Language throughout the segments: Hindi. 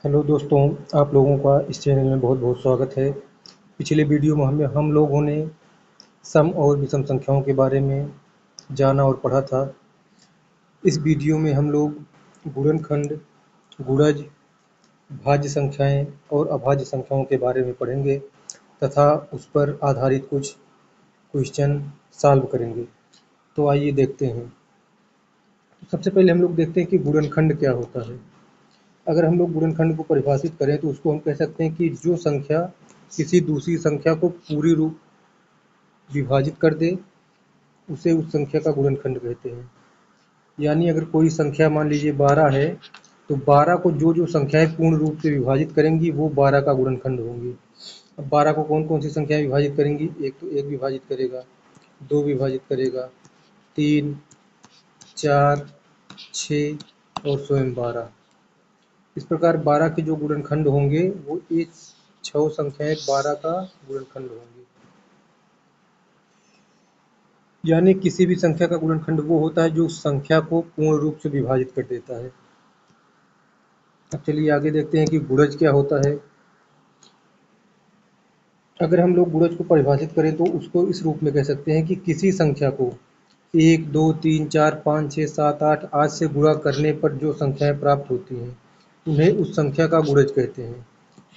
हेलो दोस्तों, आप लोगों का इस चैनल में बहुत बहुत स्वागत है। पिछले वीडियो में हम लोगों ने सम और विषम संख्याओं के बारे में जाना और पढ़ा था। इस वीडियो में हम लोग गुणनखंड, गुणज, भाज्य संख्याएं और अभाज्य संख्याओं के बारे में पढ़ेंगे तथा उस पर आधारित कुछ क्वेश्चन सॉल्व करेंगे। तो आइए देखते हैं। सबसे पहले हम लोग देखते हैं कि गुणनखंड क्या होता है। अगर हम लोग गुणनखंड को परिभाषित करें तो उसको हम कह सकते हैं कि जो संख्या किसी दूसरी संख्या को पूरी रूप विभाजित कर दे उसे उस संख्या का गुणनखंड कहते हैं। यानी अगर कोई संख्या मान लीजिए 12 है तो 12 को जो जो संख्याएं पूर्ण रूप से विभाजित करेंगी वो 12 का गुणनखंड होंगी। अब 12 को कौन कौन सी संख्याएं विभाजित करेंगी? एक तो 1 विभाजित करेगा, 2 विभाजित करेगा, 3, 4, 6 और स्वयं 12। इस प्रकार 12 के जो गुणनखंड होंगे वो ये 6 संख्याएं 12 का गुणनखंड होंगी। यानी किसी भी संख्या का गुणनखंड वो होता है जो उस संख्या को पूर्ण रूप से विभाजित कर देता है। अब चलिए आगे देखते हैं कि गुणज क्या होता है। अगर हम लोग गुणज को परिभाषित करें तो उसको इस रूप में कह सकते हैं कि किसी संख्या को 1, 2, 3, 4, 5, 6, 7, 8 आदि से गुणा करने पर जो संख्याएं प्राप्त होती हैं उन्हें उस संख्या का गुणज कहते हैं।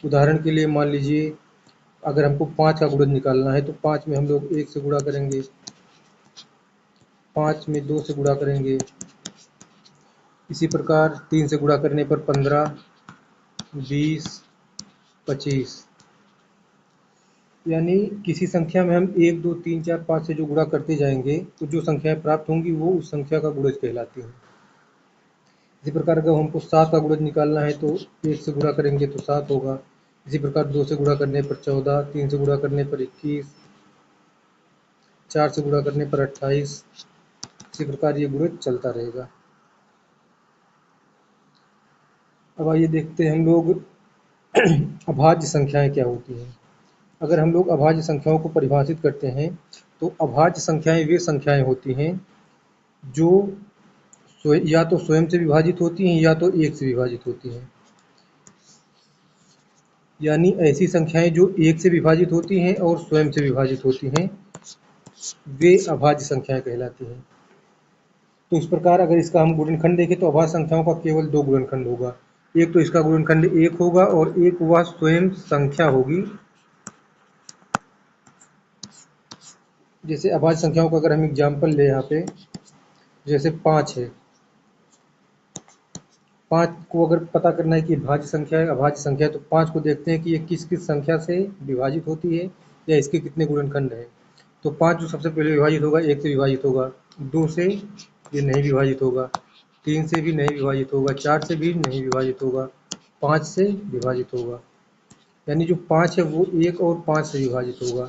उदाहरण के लिए मान लीजिए अगर हमको 5 का गुणज निकालना है तो 5 में हम लोग 1 से गुणा करेंगे, 5 में 2 से गुणा करेंगे, इसी प्रकार 3 से गुणा करने पर 15, 20, 25। यानी किसी संख्या में हम 1, 2, 3, 4, 5 से जो गुणा करते जाएंगे तो जो संख्याएं प्राप्त होंगी वो उस संख्या का गुणज कहलाती हैं। इसी प्रकार अगर हमको 7 का गुणज निकालना है तो 1 से गुणा करेंगे तो 7 होगा, इसी प्रकार 2 से गुणा करने पर 14, 3 से गुणा करने पर 21, 4 से गुणा करने पर 28। इसी प्रकार ये गुणज चलता रहेगा। अब आइए देखते हैं हम लोग अभाज्य संख्याएं क्या होती हैं। अगर हम लोग अभाज्य संख्याओं को परिभाषित करते हैं तो अभाज्य संख्याएं वे संख्याएं होती हैं जो या तो स्वयं से विभाजित होती हैं या तो 1 से विभाजित होती हैं। यानी ऐसी संख्याएं जो 1 से विभाजित होती हैं और स्वयं से विभाजित होती हैं वे अभाज्य संख्याएं कहलाती हैं। तो इस प्रकार अगर इसका हम गुणनखंड देखें तो अभाज्य संख्याओं का केवल 2 गुणनखंड होगा। एक तो इसका गुणनखंड 1 होगा और एक वह स्वयं संख्या होगी। जैसे अभाज्य संख्याओं का अगर हम एग्जाम्पल ले यहाँ पे, जैसे 5 है, 5 को अगर पता करना है कि भाज्य संख्या है अभाज्य संख्या है तो 5 को देखते हैं कि ये किस किस संख्या से विभाजित होती है या इसके कितने गुणनखंड हैं। तो 5 जो सबसे पहले विभाजित होगा 1 से विभाजित होगा, 2 से ये नहीं विभाजित होगा, 3 से भी नहीं विभाजित होगा, 4 से भी नहीं विभाजित होगा, 5 से विभाजित होगा। यानी जो 5 है वो 1 और 5 से विभाजित होगा।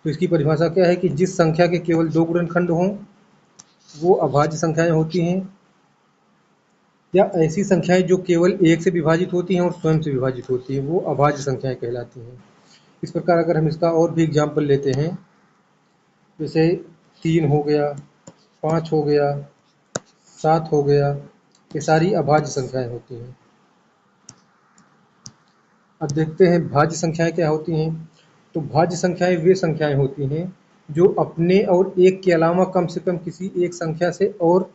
तो इसकी परिभाषा क्या है कि जिस संख्या के केवल 2 गुणनखंड हों वो अभाज्य संख्याएं होती हैं, या ऐसी संख्याएं जो केवल 1 से विभाजित होती हैं और स्वयं से विभाजित होती हैं वो अभाज्य संख्याएं कहलाती हैं। इस प्रकार अगर हम इसका और भी एग्जाम्पल लेते हैं, जैसे 3 हो गया, 5 हो गया, 7 हो गया, ये सारी अभाज्य संख्याएं होती हैं। अब देखते हैं भाज्य संख्याएं क्या होती हैं। तो भाज्य संख्याएं वे संख्याएं होती हैं जो अपने और एक के अलावा कम से कम किसी एक संख्या से और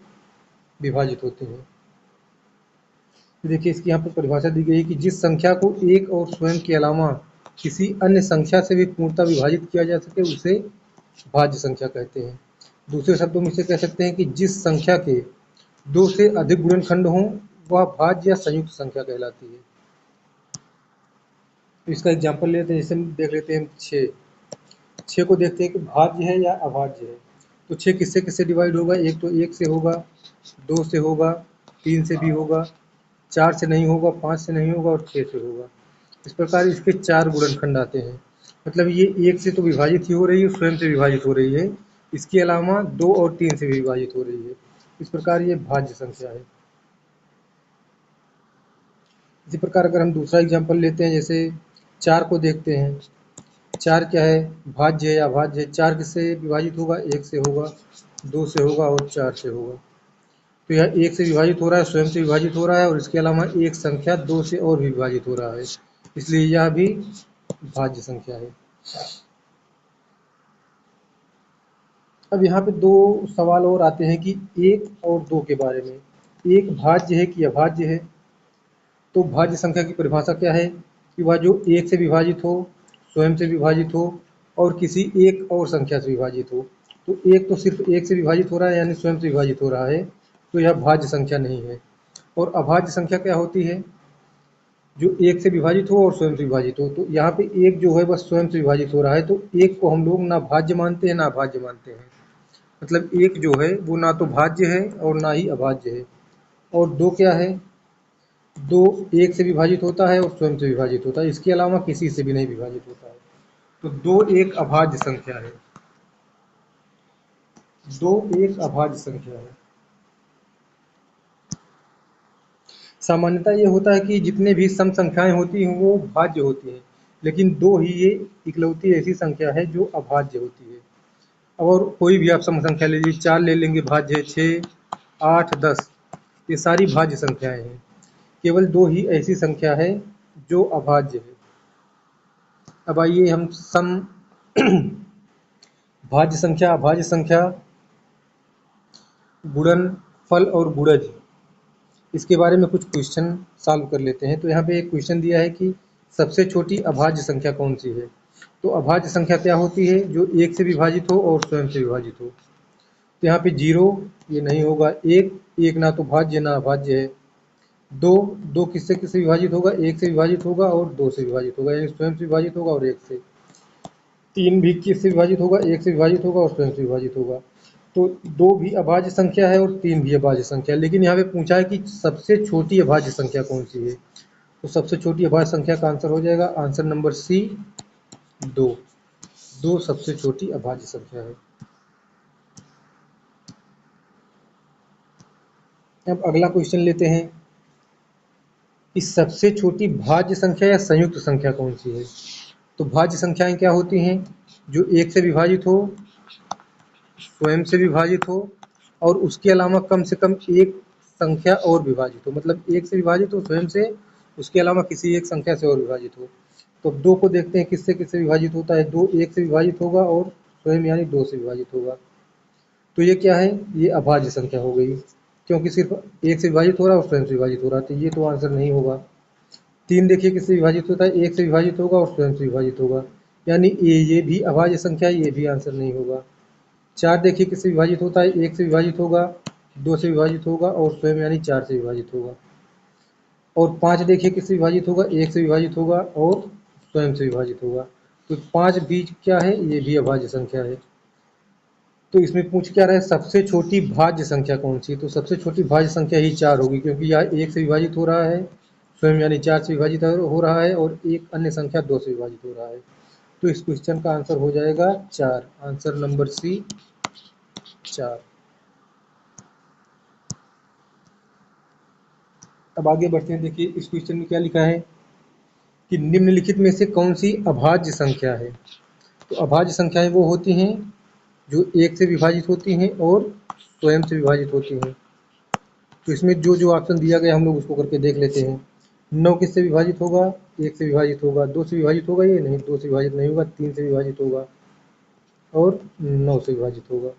विभाजित होती हैं। देखिए इसकी यहाँ पर परिभाषा दी गई है कि जिस संख्या को एक और स्वयं के अलावा किसी अन्य संख्या से भी पूर्णतः विभाजित किया जा सके उसे भाज्य संख्या कहते हैं। दूसरे शब्दों में इसे कह सकते हैं कि जिस संख्या के 2 से अधिक गुणनखंड हों वह भाज्य या संयुक्त संख्या कहलाती है। तो इसका एग्जाम्पल लेते हैं, जैसे देख लेते हैं 6 को देखते हैं कि भाज्य है या अभाज्य है। तो 6 किससे किससे डिवाइड होगा? एक तो 1 से होगा, 2 से होगा, 3 से भी होगा, 4 से नहीं होगा, 5 से नहीं होगा और 6 से होगा। इस प्रकार इसके 4 गुणनखंड आते हैं। मतलब ये 1 से तो विभाजित ही हो रही है, स्वयं से विभाजित हो रही है, इसके अलावा 2 और 3 से भी विभाजित हो रही है। इस प्रकार ये भाज्य संख्या है। इसी प्रकार अगर हम दूसरा एग्जाम्पल लेते हैं, जैसे 4 को देखते हैं। 4 क्या है? भाज्य है या अभाज्य है? 4 किससे विभाजित होगा? 1 से होगा, 2 से होगा और 4 से होगा। तो यह 1 से विभाजित हो रहा है, स्वयं से विभाजित हो रहा है और इसके अलावा एक संख्या 2 से और भी विभाजित हो रहा है, इसलिए यह भी भाज्य संख्या है। अब यहाँ पे दो सवाल और आते हैं कि 1 और 2 के बारे में। 1 भाज्य है कि अभाज्य है? तो भाज्य संख्या की परिभाषा क्या है कि वह जो 1 से विभाजित हो, स्वयं से विभाजित हो और किसी एक और संख्या से विभाजित हो। तो एक तो सिर्फ 1 से विभाजित हो रहा है यानी स्वयं से विभाजित हो रहा है, तो यह भाज्य संख्या नहीं है। और अभाज्य संख्या क्या होती है? जो 1 से विभाजित हो और स्वयं से विभाजित हो। तो यहाँ पे 1 जो है बस स्वयं से विभाजित हो रहा है, तो 1 को हम लोग ना भाज्य मानते हैं ना अभाज्य मानते हैं। मतलब 1 जो है वो ना तो भाज्य है और ना ही अभाज्य है। और 2 क्या है? 2 1 से विभाजित होता है और स्वयं से विभाजित होता है, इसके अलावा किसी से भी नहीं विभाजित होता है। तो 2 एक अभाज्य संख्या है। 2 एक अभाज्य संख्या है। सामान्यतः ये होता है कि जितने भी सम संख्याएं होती हैं वो भाज्य होती हैं, लेकिन 2 ही ये इकलौती ऐसी संख्या है जो अभाज्य होती है। और कोई भी आप सम संख्या ले लीजिए, 4 ले लेंगे भाज्य है, 6, 8, 10, ये सारी भाज्य संख्याएं हैं। केवल 2 ही ऐसी संख्या है जो अभाज्य है। अब आइए हम सम भाज्य संख्या, अभाज्य संख्या, गुणनफल और गुणज, इसके बारे में कुछ क्वेश्चन सॉल्व कर लेते हैं। तो यहाँ पे एक क्वेश्चन दिया है कि सबसे छोटी अभाज्य संख्या कौन सी है? तो अभाज्य संख्या क्या होती है? जो 1 से विभाजित हो और स्वयं से विभाजित हो। तो यहाँ पे 0 ये नहीं होगा, 1 ना तो भाज्य ना अभाज्य है। 2 किससे किससे विभाजित होगा? 1 से विभाजित होगा और 2 से विभाजित होगा, यानी स्वयं से विभाजित होगा और 1 से। 3 भी किससे विभाजित होगा? 1 से विभाजित होगा और स्वयं से विभाजित होगा। तो 2 भी अभाज्य संख्या है और 3 भी अभाज्य संख्या है, लेकिन यहाँ पे पूछा है कि सबसे छोटी अभाज्य संख्या कौन सी है? तो सबसे छोटी अभाज्य संख्या का आंसर हो जाएगा आंसर नंबर सी, 2। 2 सबसे छोटी अभाज्य संख्या है। अब अगला क्वेश्चन लेते हैं कि सबसे छोटी भाज्य संख्या या संयुक्त संख्या कौन सी है? तो भाज्य संख्याएं क्या होती हैं? जो 1 से विभाजित हो, स्वयं से विभाजित हो और उसके अलावा कम से कम एक संख्या और विभाजित हो। मतलब 1 से विभाजित हो, स्वयं से, उसके अलावा किसी एक संख्या से और विभाजित हो। तो 2 को देखते हैं किससे किससे विभाजित होता है। 2 1 से विभाजित होगा और स्वयं यानी 2 से विभाजित होगा। तो ये क्या है? ये अभाज्य संख्या हो गई, क्योंकि सिर्फ 1 से विभाजित हो रहा है और स्वयं से विभाजित हो रहा है, तो ये तो आंसर नहीं होगा। 3 देखिए किससे विभाजित होता है? 1 से विभाजित होगा और स्वयं से विभाजित होगा, यानी ये भी अभाज्य संख्या है, ये भी आंसर नहीं होगा। 4 देखिए किससे विभाजित होता है? 1 से विभाजित होगा, 2 से विभाजित होगा और स्वयं यानी 4 से विभाजित होगा। और 5 देखिए किससे विभाजित होगा? 1 से विभाजित होगा और स्वयं से विभाजित होगा। तो 5 भी क्या है? ये भी अभाज्य संख्या है। तो इसमें पूछ क्या रहा है? सबसे छोटी भाज्य संख्या कौन सी? तो सबसे छोटी भाज्य संख्या ही 4 होगी, क्योंकि यह 1 से विभाजित हो रहा है, स्वयं यानी 4 से विभाजित हो रहा है और एक अन्य संख्या 2 से विभाजित हो रहा है। तो इस क्वेश्चन का आंसर हो जाएगा 4, आंसर नंबर सी, 4। अब आगे बढ़ते हैं। देखिए इस क्वेश्चन में क्या लिखा है कि निम्नलिखित में से कौन सी अभाज्य संख्या है? तो अभाज्य संख्याएं वो होती हैं जो 1 से विभाजित होती हैं और स्वयं से विभाजित होती हैं। तो इसमें जो जो ऑप्शन दिया गया हम लोग उसको करके देख लेते हैं। 9 किससे विभाजित होगा? 1 से विभाजित होगा। 2 से विभाजित होगा? ये नहीं, 2 से विभाजित नहीं होगा। 3 से विभाजित होगा और 9 से विभाजित होगा,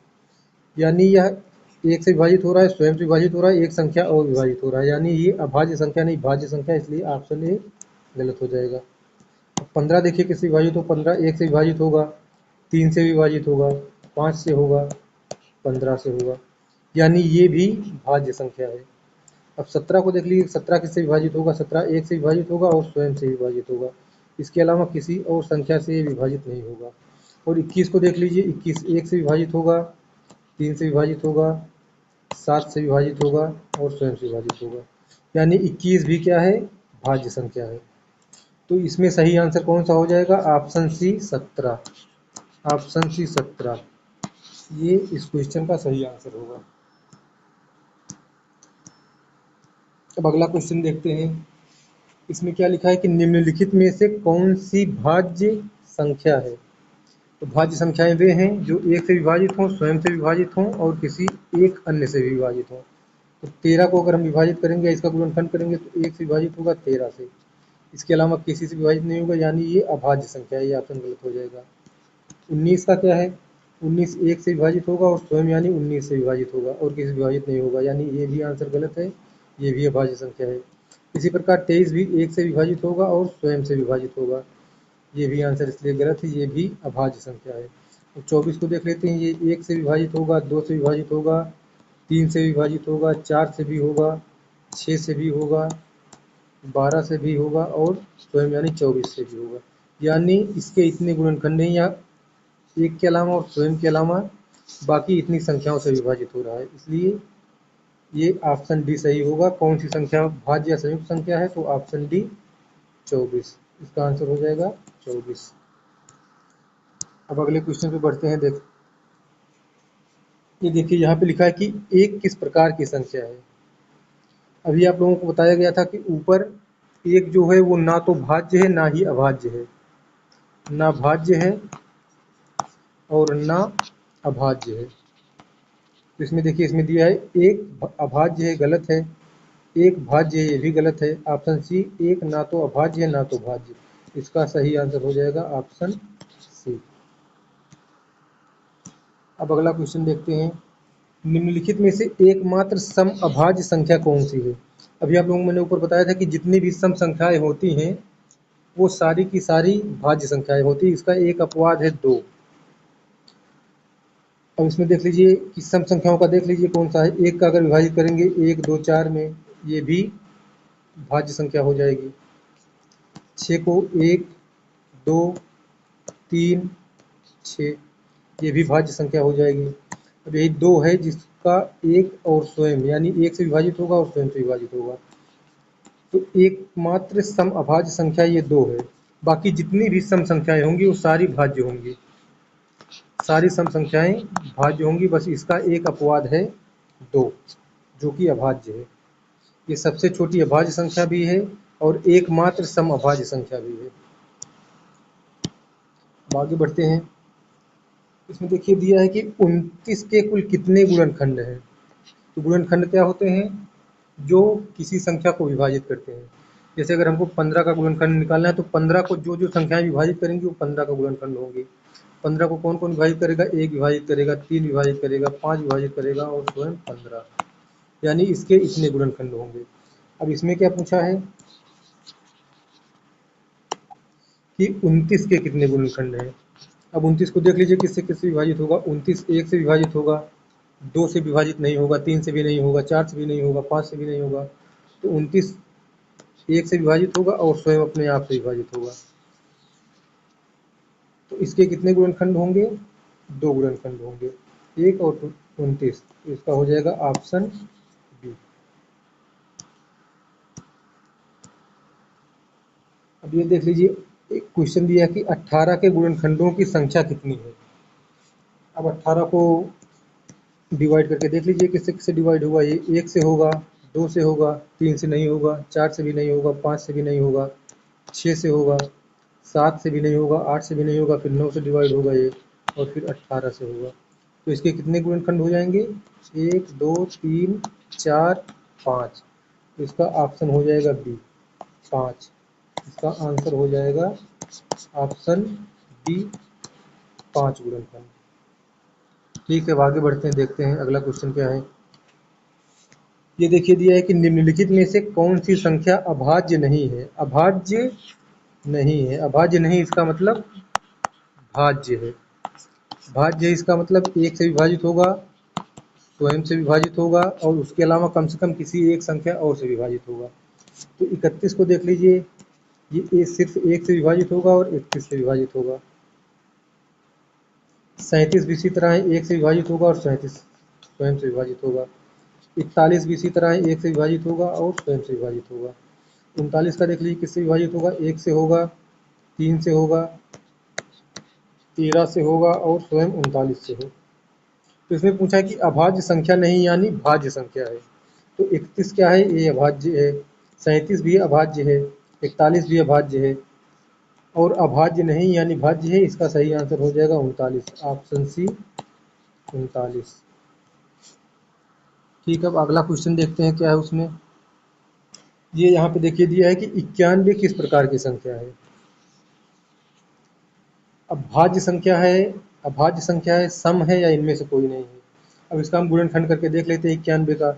यानी यह 1 से विभाजित हो रहा है, स्वयं से विभाजित हो रहा है, एक संख्या और विभाजित हो रहा है, यानी ये अभाज्य संख्या नहीं भाज्य संख्या, इसलिए ऑप्शन ए गलत हो जाएगा। 15 देखिए किससे विभाजित हो? 15 1 से विभाजित होगा, 3 से विभाजित होगा, 5 से होगा, 15 से होगा, यानी ये भी भाज्य संख्या है। अब 17 को देख लीजिए, 17 किससे विभाजित होगा? 17 1 से विभाजित होगा और स्वयं से विभाजित होगा, इसके अलावा किसी और संख्या से ये विभाजित नहीं होगा। और 21 को देख लीजिए, 21 1 से विभाजित होगा, 3 से विभाजित होगा, 7 से विभाजित होगा और स्वयं से विभाजित होगा, यानी 21 भी क्या है? भाज्य संख्या है। तो इसमें सही आंसर कौन सा हो जाएगा? ऑप्शन सी 17, ऑप्शन सी 17 ये इस क्वेश्चन का सही आंसर होगा। अब अगला क्वेश्चन देखते हैं। इसमें क्या लिखा है कि निम्नलिखित में से कौन सी भाज्य संख्या है? तो भाज्य संख्याएं वे हैं जो 1 से विभाजित हों, स्वयं से विभाजित हों और किसी एक अन्य से भी विभाजित हों। तो 13 को अगर हम विभाजित करेंगे या इसका गुणनखंड करेंगे तो 1 से विभाजित होगा 13 से। इसके अलावा किसी से विभाजित नहीं होगा, यानी ये अभाज्य संख्या है, ये ऑप्शन गलत हो जाएगा। 19 का क्या है, 19 1 से विभाजित होगा और स्वयं यानी 19 से विभाजित होगा और किसी से विभाजित नहीं होगा, यानी ये भी आंसर गलत है, ये भी अभाज्य संख्या है। इसी प्रकार 23 भी 1 से विभाजित होगा और स्वयं से विभाजित होगा, ये भी आंसर इसलिए गलत है, ये भी अभाज्य संख्या है। तो 24 को देख लेते हैं, ये 1 से विभाजित होगा, 2 से विभाजित होगा, 3 से विभाजित होगा, 4 से भी होगा, 6 से भी होगा, 12 से भी होगा और स्वयं यानी 24 से भी होगा, यानी इसके इतने गुणनखंड हैं या एक के अलावा और स्वयं के अलावा बाकी इतनी संख्याओं से विभाजित हो रहा है, इसलिए ये ऑप्शन डी सही होगा। कौन सी संख्या भाज्य या संयुक्त संख्या है, तो ऑप्शन डी 24, इसका आंसर हो जाएगा 24। अब अगले क्वेश्चन पे बढ़ते हैं। ये देखिए यहाँ पे लिखा है कि एक किस प्रकार की संख्या है। अभी आप लोगों को बताया गया था कि ऊपर एक जो है वो ना तो भाज्य है ना ही अभाज्य है, ना भाज्य है और ना अभाज्य है। तो इसमें देखिए, इसमें दिया है एक अभाज्य है, गलत है, एक भाज्य है, ये भी गलत है। ऑप्शन सी, एक ना तो अभाज्य है ना तो भाज्य, इसका सही आंसर हो जाएगा ऑप्शन सी। अब अगला क्वेश्चन देखते हैं, निम्नलिखित में से एकमात्र सम अभाज्य संख्या कौन सी है। अभी आप लोगों को मैंने ऊपर बताया था कि जितनी भी सम संख्याएं होती हैं वो सारी की सारी भाज्य संख्याएं होती हैं, इसका एक अपवाद है 2। अब इसमें देख लीजिए कि सम संख्याओं का देख लीजिए कौन सा है। एक का अगर विभाजित करेंगे 1 2 4 में, ये भी भाज्य संख्या हो जाएगी। 6 को 1 2 3 6, ये भी भाज्य संख्या हो जाएगी। अब यही 2 है जिसका एक और स्वयं यानी 1 से विभाजित होगा और स्वयं से विभाजित होगा, तो एकमात्र सम अभाज्य संख्या ये 2 है। बाकी जितनी भी सम संख्याएं होंगी वो सारी भाज्य होंगी, सारी सम संख्याएं भाज्य होंगी, बस इसका एक अपवाद है 2 जो कि अभाज्य है। ये सबसे छोटी अभाज्य संख्या भी है और एकमात्र सम अभाज्य संख्या भी है। अब आगे बढ़ते हैं। इसमें देखिए दिया है कि 29 के कुल कितने गुणनखंड हैं। तो गुणनखंड क्या होते हैं, जो किसी संख्या को विभाजित करते हैं। जैसे अगर हमको 15 का गुणनखंड निकालना है तो 15 को जो जो संख्याएं विभाजित करेंगी वो 15 का गुणनखंड होंगी। 15 को कौन कौन विभाजित करेगा, 1 विभाजित करेगा, 3 विभाजित करेगा, 5 विभाजित करेगा और स्वयं 15, यानी इसके इतने गुणनखंड होंगे। अब इसमें क्या पूछा है कि 29 के कितने गुणनखंड हैं। अब 29 को देख लीजिए किससे किससे विभाजित होगा। 29 1 से विभाजित होगा, 2 से विभाजित नहीं होगा, 3 से भी नहीं होगा, 4 से भी नहीं होगा, 5 से भी नहीं होगा। तो 29 1 से विभाजित होगा और स्वयं अपने आप से विभाजित होगा, तो इसके कितने गुणनखंड होंगे, 2 गुणनखंड होंगे, 1 और 29। तो इसका हो जाएगा ऑप्शन बी। अब ये देख लीजिए, एक क्वेश्चन दिया है कि 18 के गुणनखंडों की संख्या कितनी है। अब 18 को डिवाइड करके देख लीजिए किससे किससे डिवाइड होगा। ये 1 से होगा, 2 से होगा, 3 से नहीं होगा, 4 से भी नहीं होगा, 5 से भी नहीं होगा, 6 से होगा, 7 से भी नहीं होगा, 8 से भी नहीं होगा, फिर 9 से डिवाइड होगा ये और फिर 18 से होगा। तो इसके कितने गुणनखंड हो जाएंगे, 1 2 3 4 5। तो इसका ऑप्शन हो जाएगा बी 5, इसका आंसर हो जाएगा ऑप्शन बी 5 गुणनखंड। ठीक है, अब आगे बढ़ते हैं, देखते हैं अगला क्वेश्चन क्या है। ये देखिए दिया है कि निम्नलिखित में से कौन सी संख्या अभाज्य नहीं है। अभाज्य नहीं है, अभाज्य नहीं इसका मतलब भाज्य है। भाज्य है इसका मतलब 1 से विभाजित होगा, स्वयं से विभाजित होगा और उसके अलावा कम से कम किसी एक संख्या और से विभाजित होगा। तो 31 को देख लीजिए, ये सिर्फ 1 से विभाजित होगा और 31 से विभाजित होगा। 37 भी इसी तरह है, 1 से विभाजित होगा और 37 स्वयं से विभाजित होगा। 41 भी इसी तरह है, 1 से विभाजित होगा और स्वयं से विभाजित होगा। 39 का देख लीजिए किससे विभाजित होगा, 1 से होगा, 3 से होगा, 13 से होगा और स्वयं 39 से हो। तो इसमें पूछा है कि अभाज्य संख्या नहीं यानी भाज्य संख्या है। तो 31 क्या है, ये अभाज्य है। 37 भी अभाज्य है, 41 भी अभाज्य है और अभाज्य नहीं यानी भाज्य है। इसका सही आंसर हो जाएगा 39, ऑप्शन सी 39। ठीक है, अब अगला क्वेश्चन देखते हैं क्या है उसमें। ये यहाँ पे देखिए दिया है कि 91 किस प्रकार की संख्या है। अभाज्य संख्या है, सम है, या इनमें से कोई नहीं है। अब इसका हम गुणनखंड करके देख लेते हैं 91 का।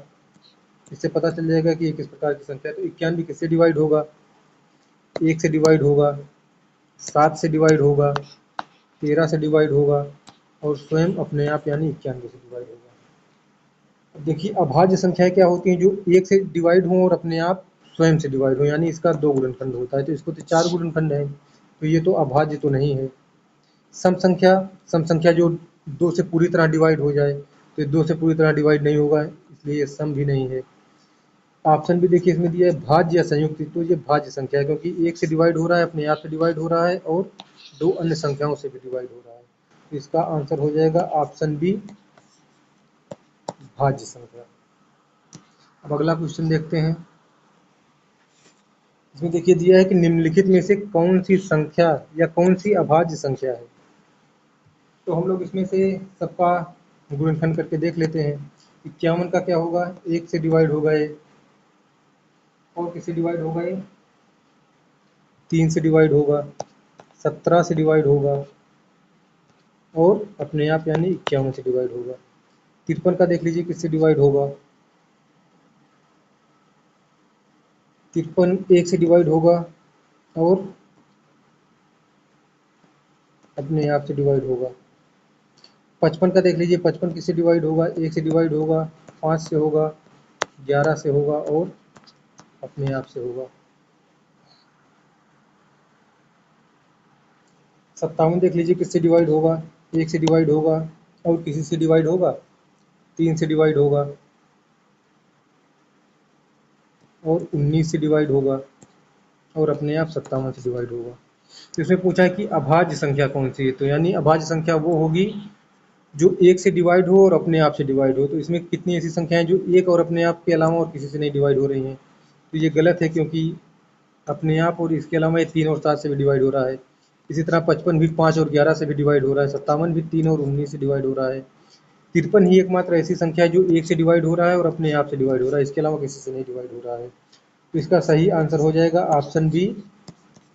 इससे पता चल जाएगा कि ये किस प्रकार की संख्या है। तो 91 किससे डिवाइड होगा? 1 से डिवाइड होगा, 7 से डिवाइड होगा, 13 से डिवाइड होगा, और स्वयं अपने आप यानी 91 से डिवाइड होगा। अब देखिए अभाज्य संख्याएं क्या होती हैं? जो 1 से डिवाइड हों और अपने आप स्वयं से डिवाइड हो, यानी इसका 2 गुणनखंड होता है। तो इसको तो 4 गुणनखंड है, तो ये तो अभाज्य तो नहीं है। सम संख्या जो 2 से पूरी तरह डिवाइड हो जाए, तो ये 2 से पूरी तरह डिवाइड नहीं होगा, इसलिए ये सम भी नहीं है। ऑप्शन भी देखिए इसमें दिया है भाज्य या संयुक्त, तो ये भाज्य संख्या है, क्योंकि 1 से डिवाइड हो रहा है, अपने आप से डिवाइड हो रहा है, और 2 अन्य संख्याओं से भी डिवाइड हो रहा है। तो इसका आंसर हो जाएगा ऑप्शन बी, भाज्य संख्या। अब अगला क्वेश्चन देखते हैं। इसमें देखिए दिया है कि निम्नलिखित में से कौन सी संख्या या कौन सी अभाज्य संख्या है। तो हम लोग इसमें से सबका गुणनखंड करके देख लेते हैं। 51 का क्या होगा? 1 से डिवाइड होगा ये, और किससे डिवाइड होगा ये? 3 से डिवाइड होगा, 17 से डिवाइड होगा, और अपने आप यानी 51 से डिवाइड होगा। 53 का देख लीजिए किससे डिवाइड होगा। 53 1 से डिवाइड होगा, और अपने आप से डिवाइड होगा। 55 का देख लीजिए, 55 किससे डिवाइड होगा? 1 से डिवाइड होगा, 5 से होगा, 11 से होगा, और अपने आप से होगा। 57 देख लीजिए किससे डिवाइड होगा? 1 से डिवाइड होगा, और किसी से डिवाइड होगा? 3 से डिवाइड होगा, और 19 से डिवाइड होगा, और अपने आप 57 से डिवाइड होगा। तो इसमें पूछा है कि अभाज्य संख्या कौन सी है। तो यानी अभाज्य संख्या वो होगी जो 1 से डिवाइड हो और अपने आप से डिवाइड हो। तो इसमें कितनी ऐसी संख्याएं जो 1 और अपने आप के अलावा और किसी से नहीं डिवाइड हो रही हैं? तो ये गलत है, क्योंकि अपने आप और इसके अलावा ये 3 और 7 से भी डिवाइड हो रहा है। इसी तरह 55 भी 5 और 11 से भी डिवाइड हो रहा है। 57 भी 3 और 19 से डिवाइड हो रहा है। 53 ही एकमात्र ऐसी संख्या है जो 1 से डिवाइड हो रहा है और अपने आप से डिवाइड हो रहा है, इसके अलावा किसी से नहीं डिवाइड हो रहा है। तो इसका सही आंसर हो जाएगा ऑप्शन बी,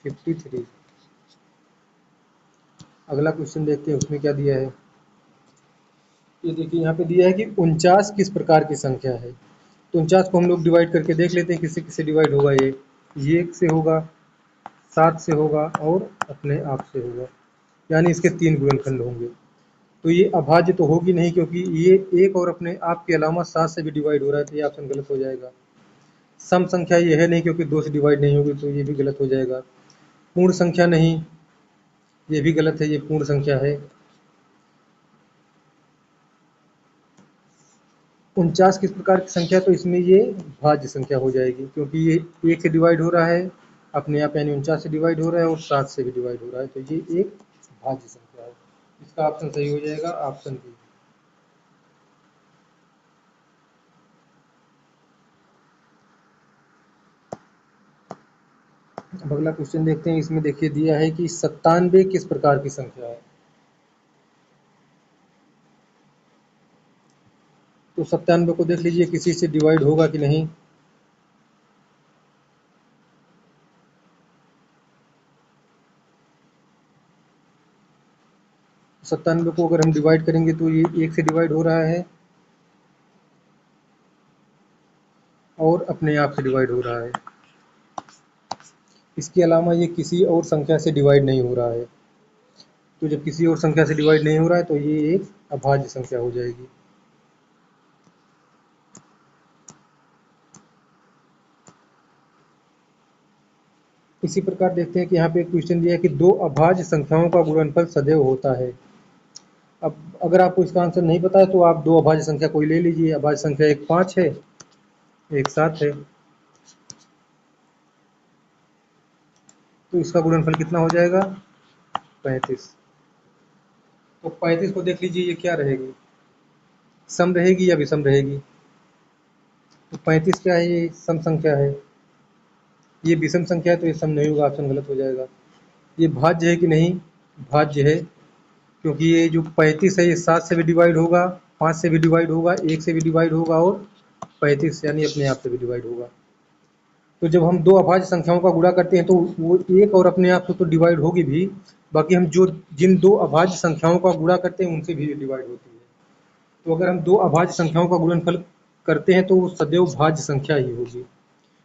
53। अगला क्वेश्चन देखते हैं उसमें क्या दिया है। ये देखिए यहाँ पे दिया है कि 49 किस प्रकार की संख्या है। तो 49 को हम लोग डिवाइड करके देख लेते हैं किससे किससे डिवाइड होगा। ये 1 से होगा, 7 से होगा, और अपने आप से होगा, यानी इसके 3 गुणनखंड होंगे। तो ये अभाज्य तो होगी नहीं, क्योंकि ये 1 और अपने आप के अलावा 7 से भी डिवाइड हो रहा है, तो ये ऑप्शन गलत हो जाएगा। सम संख्या ये है नहीं, क्योंकि 2 से डिवाइड नहीं होगी, तो ये भी गलत हो जाएगा। पूर्ण संख्या नहीं, ये भी गलत है, ये पूर्ण संख्या है। 49 किस प्रकार की संख्या? तो इसमें ये भाज्य संख्या हो जाएगी, क्योंकि ये 1 से डिवाइड हो रहा है, अपने आप यानी 49 से डिवाइड हो रहा है, और 7 से भी डिवाइड हो रहा है, तो ये एक भाज्य संख्या है। इसका ऑप्शन सही हो जाएगा ऑप्शन बी। अब अगला क्वेश्चन देखते हैं। इसमें देखिए दिया है कि 97 किस प्रकार की संख्या है। तो 97 को देख लीजिए किसी से डिवाइड होगा कि नहीं। तो 97 को अगर हम डिवाइड करेंगे तो ये 1 से डिवाइड हो रहा है, और अपने आप से डिवाइड हो रहा है। इसके अलावा ये किसी और संख्या से डिवाइड नहीं हो रहा है। तो जब किसी और संख्या से डिवाइड नहीं हो रहा है, तो ये एक अभाज्य संख्या हो जाएगी। इसी प्रकार देखते हैं कि यहाँ पे एक क्वेश्चन दिया है कि 2 अभाज्य संख्याओं का गुणनफल सदैव होता है। अब अगर आपको इसका आंसर नहीं पता है, तो आप 2 अभाज्य संख्या कोई ले लीजिए। अभाज्य संख्या एक 5 है, एक 7 है। तो इसका गुणनफल कितना हो जाएगा? 35। तो 35 को देख लीजिए, ये क्या रहेगी? सम रहेगी या विषम रहेगी? तो 35 क्या है? ये सम संख्या है। ये विषम संख्या है, तो ये सम नहीं होगा, ऑप्शन गलत हो जाएगा। ये भाज्य है कि नहीं? भाज्य है, क्योंकि ये जो 35 है ये 7 से भी डिवाइड होगा, 5 से भी डिवाइड होगा, 1 से भी डिवाइड होगा, और 35 यानी अपने आप से भी डिवाइड होगा। तो जब हम दो अभाज्य संख्याओं का गुणा करते हैं तो वो एक और अपने आप से तो डिवाइड होगी भी, बाकी हम जो जिन दो अभाज्य संख्याओं का गुणा करते हैं उनसे भी डिवाइड होती है। तो अगर हम दो अभाज्य संख्याओं का गुणनफल करते हैं तो वो सदैव भाज्य संख्या ही होगी,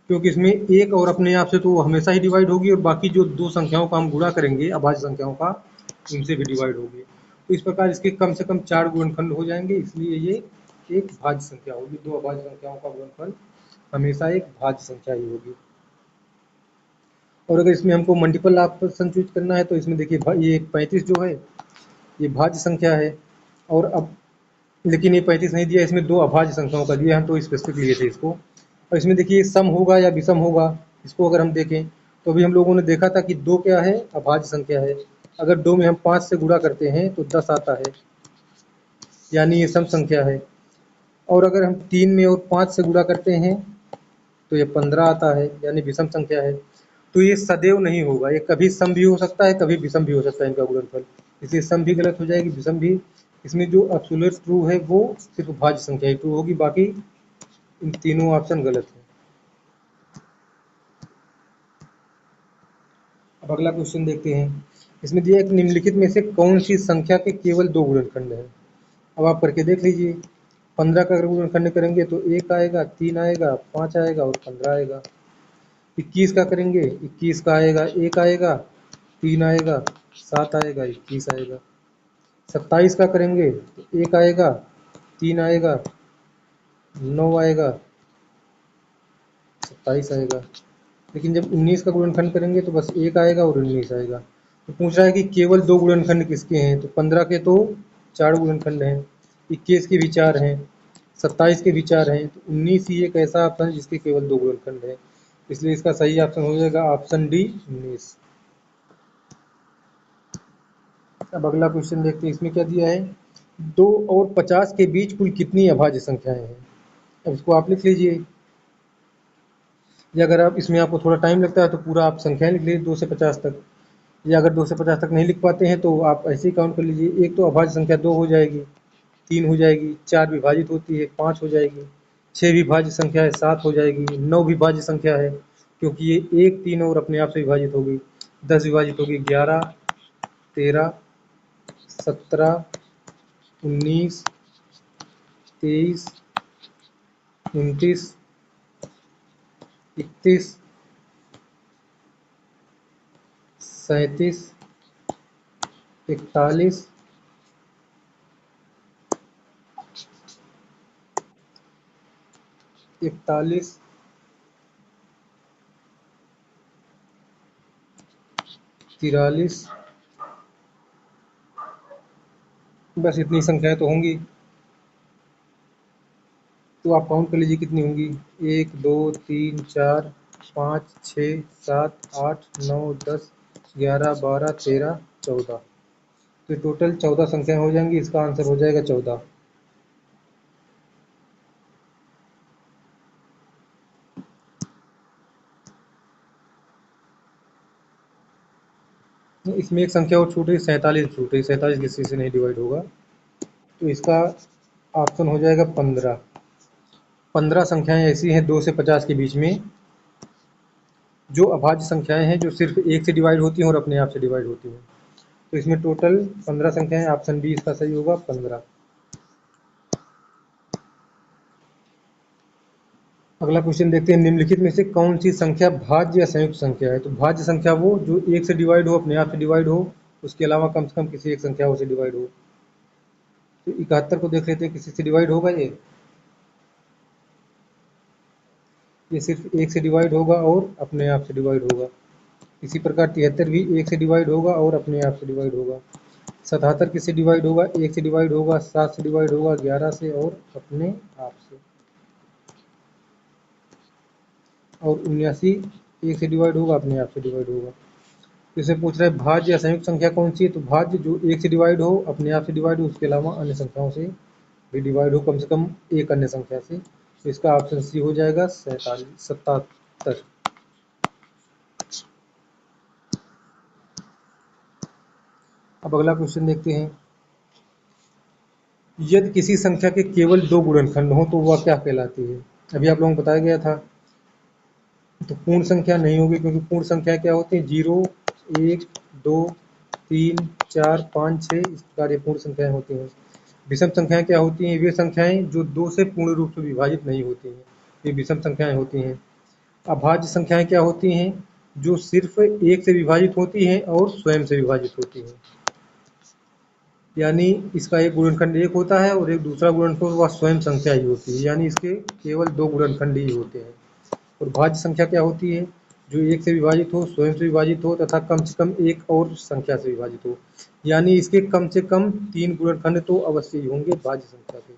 क्योंकि इसमें एक और अपने आप से तो वो हमेशा ही डिवाइड होगी और बाकी जो दो संख्याओं का हम गुणा करेंगे अभाज्य संख्याओं का, उनसे भी डिवाइड होगी। तो इस प्रकार इसके कम से कम 4 गुणनखंड हो जाएंगे, इसलिए ये एक भाज्य संख्या होगी। दो अभाज्य संख्याओं का गुणनफल हमेशा एक भाज्य संख्या ही होगी। और अगर इसमें हमको मल्टीपल ऑप्शन चूज करना है तो इसमें देखिए ये 35 जो है ये भाज्य संख्या है, और अब लेकिन ये 35 नहीं दिया, इसमें दो अभाज्य संख्याओं का दिया, हम तो स्पेसिफिक लिए थे इसको। और इसमें देखिए सम होगा या विषम होगा, इसको अगर हम देखें तो अभी हम लोगों ने देखा था कि दो क्या है, अभाज्य संख्या है। अगर दो में हम 5 से गुणा करते हैं तो 10 आता है, यानी ये सम संख्या है। और अगर हम 3 में और 5 से गुणा करते हैं तो ये 15 आता है, यानी विषम संख्या है। तो ये सदैव नहीं होगा, ये कभी सम भी हो सकता है, कभी विषम भी हो सकता है इनका गुणनफल, इसलिए सम भी गलत हो जाएगी, विषम भी। इसमें जो एब्सोल्यूट ट्रू है वो सिर्फ भाज्य संख्या ही ट्रू होगी, बाकी इन तीनों ऑप्शन गलत है। अब अगला क्वेश्चन देखते हैं। इसमें दिया एक निम्नलिखित में से कौन सी संख्या के केवल दो गुणनखंड हैं। अब आप करके देख लीजिए। 15 का अगर गुणनखंड करेंगे तो 1 आएगा, 3 आएगा, 5 आएगा और 15 आएगा। 21 का करेंगे, 21 का आएगा, 1 आएगा, 3 आएगा, 7 आएगा, 21 आएगा। 27 का करेंगे तो 1 आएगा, 3 आएगा, 9 आएगा, 27 आएगा। लेकिन जब 19 का गुणनखंड करेंगे तो बस 1 आएगा और 19 आएगा। तो पूछ रहा है कि केवल दो गुणनखंड किसके हैं, तो 15 के तो 4 गुणनखंड हैं, 21 के भी 4 हैं, 27 के भी 4 हैं, तो 19 ही एक ऐसा ऑप्शन है जिसके केवल दो गुणनखंड हैं, इसलिए इसका सही ऑप्शन हो जाएगा ऑप्शन डी 19। अब अगला क्वेश्चन देखते हैं। इसमें क्या दिया है, 2 और 50 के बीच कुल कितनी अभाज्य संख्याएं हैं। अब इसको आप लिख लीजिए, या अगर आप इसमें आपको थोड़ा टाइम लगता है तो पूरा आप संख्याएं लिख लीजिए 2 से 50 तक, या अगर 2 से 50 तक नहीं लिख पाते हैं तो आप ऐसे ही काउंट कर लीजिए। एक तो अभाज्य संख्या 2 हो जाएगी, 3 हो जाएगी, 4 विभाजित होती है 5 हो जाएगी, 6 विभाज्य संख्या है 7 हो जाएगी, 9 विभाज्य संख्या है क्योंकि ये 1 3 और अपने आप से विभाजित होगी, 10 विभाजित होगी 11 13 17 19 23 29 31 37 41 41 43, बस इतनी संख्याएं तो होंगी। तो आप काउंट कर लीजिए कितनी होंगी, 1 2 3 4 5 6 7 8 9 10 11 12 13 14, तो टोटल 14 संख्याएं हो जाएंगी। इसका आंसर हो जाएगा 14। तो इसमें एक संख्या और छूट रही, 47 छूट रही, 47 किसी से नहीं डिवाइड होगा, तो इसका ऑप्शन हो जाएगा 15। 15 संख्याएं ऐसी हैं 2 से 50 के बीच में जो अभाज्य संख्याएं हैं, जो सिर्फ एक से डिवाइड होती हैं और अपने आप से डिवाइड होती हैं। तो इसमें टोटल 15 संख्याएं, ऑप्शन बी इसका सही होगा 15। अगला क्वेश्चन देखते हैं। निम्नलिखित में से कौन सी संख्या भाज्य या संयुक्त संख्या है। तो भाज्य संख्या वो जो एक से डिवाइड हो, अपने आप से डिवाइड हो, उसके अलावा कम से कम किसी एक संख्या से डिवाइड हो। तो 71 को देख लेते हैं, किसी से डिवाइड होगा ये सिर्फ एक से डिवाइड होगा और अपने आप से डिवाइड होगा। इसी प्रकार 73 भी एक से डिवाइड होगा और अपने आप से डिवाइड होगा। 77 किससे डिवाइड होगा, एक से डिवाइड होगा, 7 से डिवाइड होगा, 11 से और अपने आप से। और 79 एक से डिवाइड होगा, अपने आप से डिवाइड होगा। इसे पूछ रहा है भाज्य या संयुक्त संख्या कौन सी है। तो भाज्य जो एक से डिवाइड हो, अपने आप से डिवाइड हो, उसके अलावा अन्य संख्याओं से भी डिवाइड हो कम से कम एक अन्य संख्या से। तो इसका ऑप्शन सी हो जाएगा 77। अब अगला क्वेश्चन देखते हैं। यदि किसी संख्या के केवल दो गुणनखंड हों तो वह क्या कहलाती है? अभी आप लोगों को बताया गया था। तो पूर्ण संख्या नहीं होगी, क्योंकि पूर्ण संख्या क्या होती है? 0, 1, 2, 3, 4, 5, 6 इस प्रकार ये पूर्ण संख्याएं होती हैं। विषम संख्याएं क्या होती हैं? वे संख्याएं जो दो से पूर्ण रूप से विभाजित नहीं होती हैं, ये विषम संख्याएं होती हैं। अभाज्य संख्याएं क्या होती हैं? जो सिर्फ एक से विभाजित होती हैं और स्वयं से विभाजित होती हैं। यानी इसका एक गुणनखंड एक होता है और एक दूसरा गुणनखंड वह स्वयं संख्या ही होती है, यानी इसके केवल दो गुणनखंड ही होते हैं। और भाज्य संख्या क्या होती है? जो एक से विभाजित हो, स्वयं से विभाजित हो तथा कम से कम एक और संख्या से विभाजित हो, यानी इसके कम से कम 3 गुणनखंड तो अवश्य ही होंगे भाज्य संख्या के।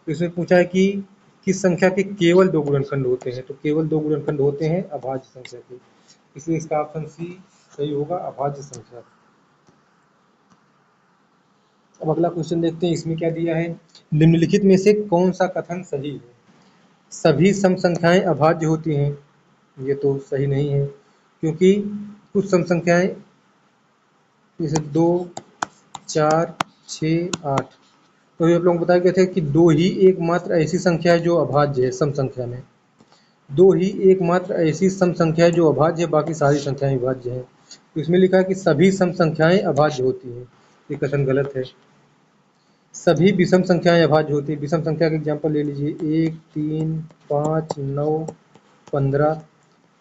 तो इसमें पूछा है कि किस संख्या के केवल दो गुणनखंड होते हैं? तो केवल दो गुणनखंड होते हैं अभाज्य संख्या के, इसलिए इसका ऑप्शन सी सही होगा, अभाज्य संख्या। अब अगला क्वेश्चन देखते हैं, इसमें क्या दिया है? निम्नलिखित में से कौन सा कथन सही है? सभी सम संख्याएं अभाज्य होती हैं। ये तो सही नहीं है, क्योंकि कुछ सम संख्याएं जैसे 2, 4, 6, 8, तो ये आप लोगों को बताया गया था कि दो ही एकमात्र ऐसी संख्या है जो अभाज्य है सम संख्या में। दो ही एकमात्र ऐसी सम संख्या है जो अभाज्य है, बाकी सारी संख्याएं विभाज्य हैं। तो इसमें लिखा है कि सभी सम संख्याएं अभाज्य होती हैं, ये कथन गलत है। सभी विषम संख्याएं अभाज्य होती हैं। विषम संख्या का एग्जाम्पल ले लीजिए, 1, 3, 5, 9, 15।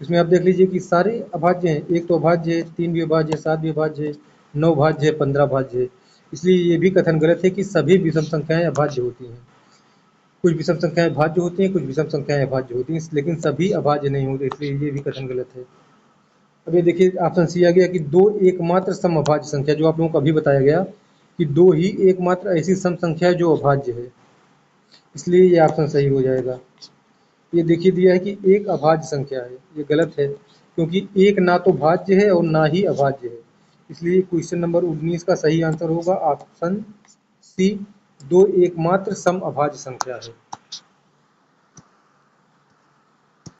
इसमें आप देख लीजिए कि सारे अभाज्य हैं। एक तो अभाज्य है, 3 भी अभाज्य है, 7 भी अभाज्य है, 9 भाज्य है, 15 भाज्य है। इसलिए ये भी कथन गलत है कि सभी विषम संख्याएं अभाज्य होती हैं। कुछ विषम संख्याएं भाज्य होती हैं, कुछ विषम संख्याएं अभाज्य होती हैं, लेकिन सभी अभाज्य नहीं होते, इसलिए ये भी कथन गलत है। अब ये देखिए ऑप्शन सी आ गया कि दो एकमात्र समअभाज्य संख्या, जो आप लोगों को अभी बताया गया कि दो ही एकमात्र ऐसी सम संख्या है जो अभाज्य है, इसलिए ये ऑप्शन सही हो जाएगा। ये देखिए दिया है कि एक अभाज्य संख्या है, ये गलत है, क्योंकि एक ना तो भाज्य है और ना ही अभाज्य है। इसलिए क्वेश्चन नंबर 19 का सही आंसर होगा ऑप्शन सी, दो एकमात्र सम अभाज्य संख्या है।